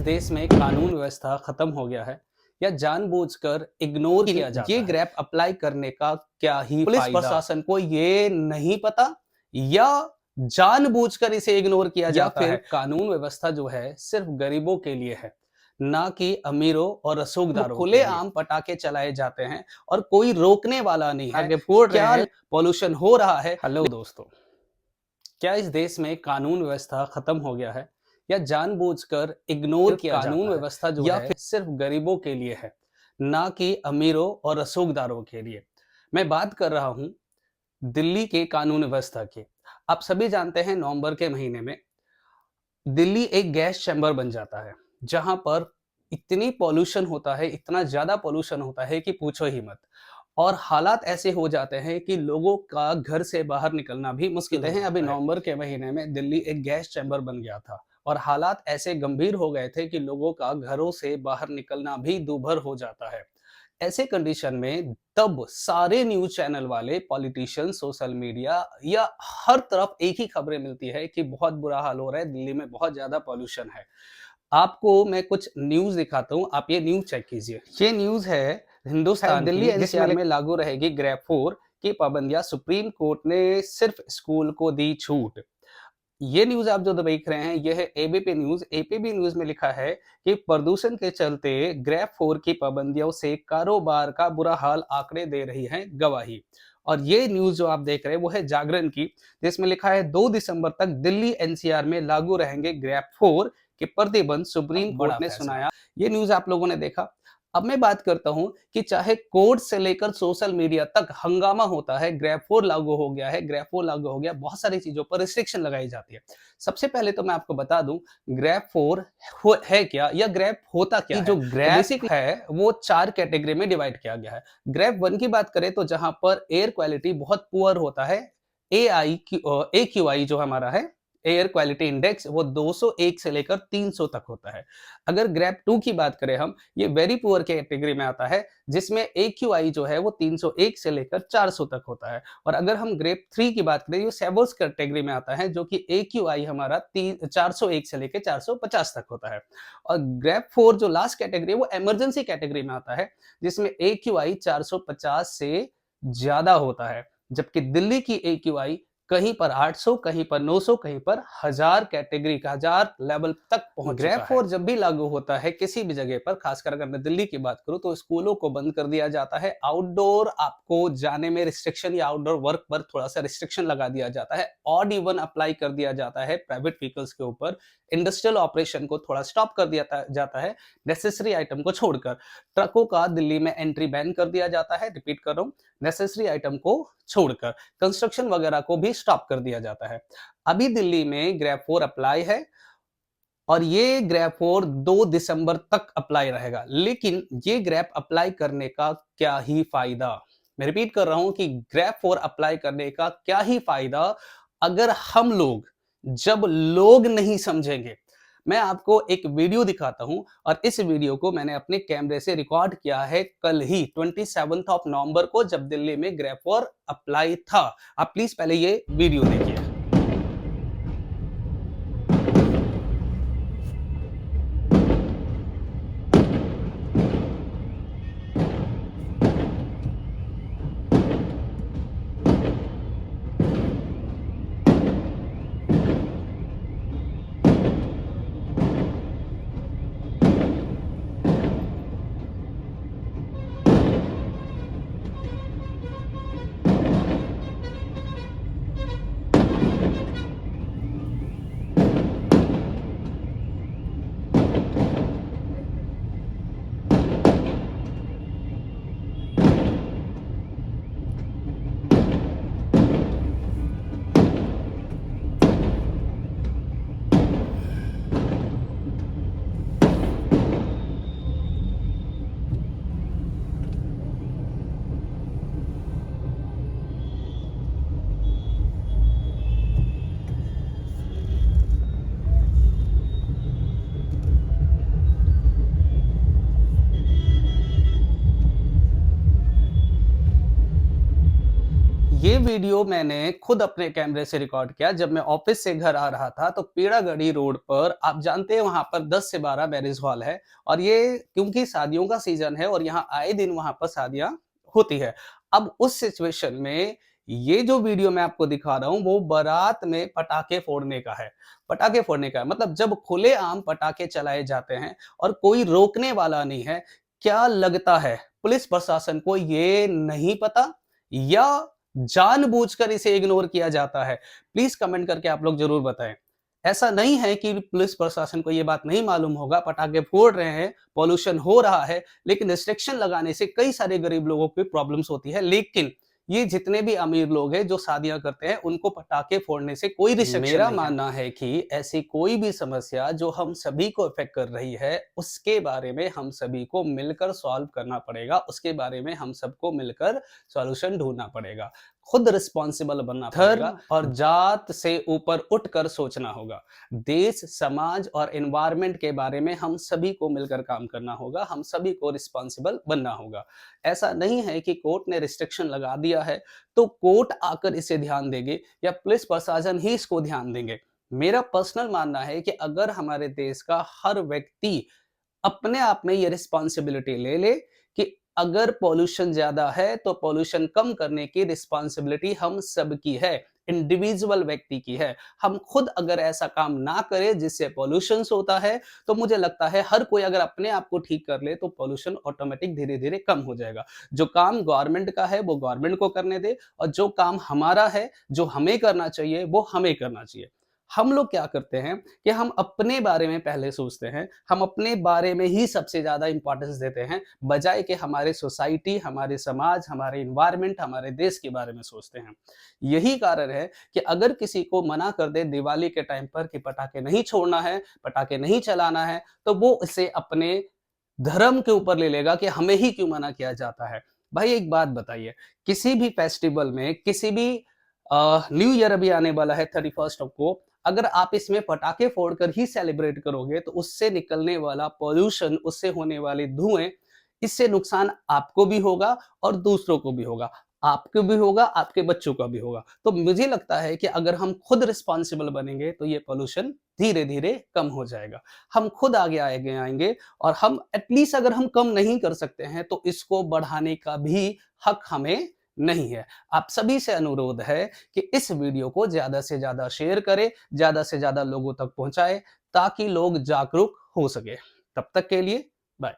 देश में कानून व्यवस्था खत्म हो गया है या जानबूझकर इग्नोर किया जाता ये है? ग्रैप अप्लाई करने का क्या ही पुलिस फायदा? प्रशासन को ये नहीं पता या जानबूझकर इसे इग्नोर किया या जाता फिर है? कानून व्यवस्था जो है सिर्फ गरीबों के लिए है, ना कि अमीरों और रसूखदारों के लिए। खुलेआम पटाखे चलाए जाते हैं और कोई रोकने वाला नहीं है। आगे फोड़ रहे क्या हैं। पॉल्यूशन हो रहा है? हेलो दोस्तों, क्या इस देश में कानून व्यवस्था खत्म हो गया है या जानबूझकर इग्नोर सिर्फ किया कानून जाता है? व्यवस्था जो या है फिर सिर्फ गरीबों के लिए है, ना कि अमीरों और रसूखदारों के लिए? मैं बात कर रहा हूं दिल्ली के कानून व्यवस्था की। आप सभी जानते हैं नवंबर के महीने में दिल्ली एक गैस चैम्बर बन जाता है, जहां पर इतनी पॉल्यूशन होता है, इतना ज्यादा पॉल्यूशन होता है कि पूछो ही मत। और हालात ऐसे हो जाते हैं कि लोगों का घर से बाहर निकलना भी मुश्किल हो अभी जाता है। नवंबर के महीने में दिल्ली एक गैस चैम्बर बन गया था और हालात ऐसे गंभीर हो गए थे कि लोगों का घरों से बाहर निकलना भी दूभर हो जाता है। ऐसे कंडीशन में तब सारे न्यूज चैनल वाले, पॉलिटिशियन, सोशल मीडिया या हर तरफ एक ही खबरें मिलती है कि बहुत बुरा हाल हो रहा है, दिल्ली में बहुत ज्यादा पॉल्यूशन है। आपको मैं कुछ न्यूज दिखाता हूँ, आप ये न्यूज चेक कीजिए। ये न्यूज है हिंदुस्तान दिल्ली की, एनसीआर में लागू रहेगी ग्रैब 4 की पाबंदियां, सुप्रीम कोर्ट ने सिर्फ स्कूल को दी छूट। ये न्यूज आप जो देख रहे हैं ये है एबीपी न्यूज। एबीपी न्यूज में लिखा है कि प्रदूषण के चलते ग्रैब 4 की पाबंदियों से कारोबार का बुरा हाल, आंकड़े दे रही हैं गवाही। और ये न्यूज जो आप देख रहे हैं वो है जागरण की, जिसमें लिखा है 2 दिसंबर तक दिल्ली एनसीआर में लागू रहेंगे ग्रैब 4 के प्रतिबंध, सुप्रीम कोर्ट ने सुनाया। ये न्यूज आप लोगों ने देखा। अब मैं बात करता हूं कि चाहे कोर्ट से लेकर सोशल मीडिया तक हंगामा होता है, ग्रैब 4 लागू हो गया है, ग्रैब 4 लागू हो गया, बहुत सारी चीजों पर रिस्ट्रिक्शन लगाई जाती है। सबसे पहले तो मैं आपको बता दूं ग्रैब 4 है क्या या ग्रैब होता क्या कि है। जो तो ग्रैप बेसिकली है वो 4 कैटेगरी में डिवाइड किया गया है। ग्रैब 1 की बात करें तो जहां पर एयर क्वालिटी बहुत पुअर होता है, AQI जो हमारा है, एयर क्वालिटी इंडेक्स, वो 201 से लेकर 300 तक होता है। अगर ग्रैब 2 की बात करें हम, ये वेरी पुअर कैटेगरी में आता है, जिसमें AQI जो है वो 301 से लेकर 400 तक होता है। और अगर हम ग्रैब 3 की बात करें, ये सेवर्स कैटेगरी में आता है, जो कि AQI हमारा 401 से लेकर 450 तक होता है। और ग्रैब 4 जो लास्ट कैटेगरी है वो इमरजेंसी कैटेगरी में आता है, जिसमें AQI 450 से ज्यादा होता है। जबकि दिल्ली की AQI कहीं पर 800, कहीं पर 900, कहीं पर 1000 कैटेगरी का 1000 लेवल तक पहुंच चुका है। ग्रैब 4 जब भी लागू होता है किसी भी जगह पर, खासकर अगर मैं दिल्ली की बात करूं, तो स्कूलों को बंद कर दिया जाता है, आउटडोर आपको जाने में रिस्ट्रिक्शन या आउटडोर वर्क पर थोड़ा सा रिस्ट्रिक्शन लगा दिया जाता है, ऑड इवन अप्लाई कर दिया जाता है प्राइवेट व्हीकल्स के ऊपर, इंडस्ट्रियल ऑपरेशन को थोड़ा स्टॉप कर दिया जाता है नेसेसरी आइटम को छोड़कर। ट्रकों का दिल्ली में एंट्री बैन कर दिया जाता है, रिपीट कर रहा हूं, नेसेसरी आइटम को छोड़कर। कंस्ट्रक्शन वगैरह को भी स्टॉप कर दिया जाता है। अभी दिल्ली में ग्रैब 4 अप्लाई है और ये ग्रैब 4 2 दिसंबर तक अप्लाई रहेगा। लेकिन ये ग्रैब अप्लाई करने का क्या ही फायदा? मैं रिपीट कर रहा हूं कि ग्रैब 4 अप्लाई करने का क्या ही फायदा अगर हम लोग, जब लोग नहीं समझेंगे। मैं आपको एक वीडियो दिखाता हूं और इस वीडियो को मैंने अपने कैमरे से रिकॉर्ड किया है कल ही 27 ऑफ नवंबर को, जब दिल्ली में ग्रैब 4 अप्लाई था। आप प्लीज पहले ये वीडियो देखिए। ये वीडियो मैंने खुद अपने कैमरे से रिकॉर्ड किया जब मैं ऑफिस से घर आ रहा था, तो पीड़ागढ़ी रोड पर आप जानते हैं वहाँ पर 10 से 12 मैरिज हॉल है और ये क्योंकि शादियों का सीज़न है और यहाँ आए दिन वहाँ पर शादियाँ होती है। अब उस सिचुएशन में ये जो वीडियो मैं आपको दिखा रहा हूँ वो बारात में पटाखे फोड़ने का है। पटाखे फोड़ने का है मतलब जब खुलेआम पटाखे चलाए जाते हैं और कोई रोकने वाला नहीं है, क्या लगता है पुलिस प्रशासन को ये नहीं पता या जानबूझकर इसे इग्नोर किया जाता है? प्लीज़ कमेंट करके आप लोग ज़रूर बताएँ। ऐसा नहीं है कि पुलिस प्रशासन को ये बात नहीं मालूम होगा, पटाखे फोड़ रहे हैं, पॉल्यूशन हो रहा है, लेकिन रिस्ट्रिक्शन लगाने से कई सारे गरीब लोगों को प्रॉब्लम्स होती है। लेकिन ये जितने भी अमीर लोग हैं जो शादियाँ करते हैं, उनको पटाखे फोड़ने से कोई रिस्ट्रिक्शन मेरा नहीं है। मानना है कि ऐसी कोई भी समस्या जो हम सभी को अफ़ेक्ट कर रही है, उसके बारे में हम सभी को मिलकर सॉल्व करना पड़ेगा, उसके बारे में हम सबको मिलकर सॉल्यूशन ढूँढना पड़ेगा। खुद रिस्पॉन्सिबल बनना पड़ेगा और जात से ऊपर उठकर सोचना होगा। देश, समाज और एनवायरनमेंट के बारे में हम सभी को मिलकर काम करना होगा, हम सभी को रिस्पॉन्सिबल बनना होगा। ऐसा नहीं है कि कोर्ट ने रिस्ट्रिक्शन लगा दिया है, तो कोर्ट आकर इसे ध्यान देंगे या पुलिस प्रशासन ही इसको ध्यान देंगे। मेरा पर्सनल मानना है कि अगर हमारे देश का हर व्यक्ति अपने आप में ये रिस्पॉन्सिबिलिटी ले ले कि अगर पॉल्यूशन ज्यादा है तो पॉल्यूशन कम करने की रिस्पॉन्सिबिलिटी हम सबकी है, इंडिविजुअल व्यक्ति की है। हम खुद अगर ऐसा काम ना करें जिससे पॉल्यूशन होता है, तो मुझे लगता है हर कोई अगर अपने आप को ठीक कर ले तो पॉल्यूशन ऑटोमेटिक धीरे धीरे कम हो जाएगा। जो काम गवर्नमेंट का है वो गवर्नमेंट को करने दे और जो काम हमारा है, जो हमें करना चाहिए, वो हमें करना चाहिए। हम लोग क्या करते हैं कि हम अपने बारे में पहले सोचते हैं, हम अपने बारे में ही सबसे ज़्यादा इम्पोर्टेंस देते हैं, बजाए कि हमारे सोसाइटी, हमारे समाज, हमारे एनवायरनमेंट, हमारे देश के बारे में सोचते हैं। यही कारण है कि अगर किसी को मना कर दे दिवाली के टाइम पर कि पटाखे नहीं छोड़ना है, पटाखे नहीं चलाना है, तो वो इसे अपने धर्म के ऊपर ले लेगा कि हमें ही क्यों मना किया जाता है। भाई एक बात बताइए, किसी भी फेस्टिवल में, किसी भी न्यू ईयर अभी आने वाला है 31st को, अगर आप इसमें पटाखे फोड़कर ही सेलिब्रेट करोगे तो उससे निकलने वाला पॉल्यूशन, उससे होने वाले धुएँ, इससे नुकसान आपको भी होगा और दूसरों को भी होगा। आपको भी होगा, आपके बच्चों का भी होगा। तो मुझे लगता है कि अगर हम खुद रिस्पॉन्सिबल बनेंगे तो ये पॉल्यूशन धीरे-धीरे कम हो जाएगा। हम खुद आगे आएँगे और हम एटलीस्ट अगर हम कम नहीं कर सकते हैं तो इसको बढ़ाने का भी हक हमें नहीं है। आप सभी से अनुरोध है कि इस वीडियो को ज़्यादा से ज़्यादा शेयर करें, ज़्यादा से ज़्यादा लोगों तक पहुँचाएँ ताकि लोग जागरूक हो सकें। तब तक के लिए बाय।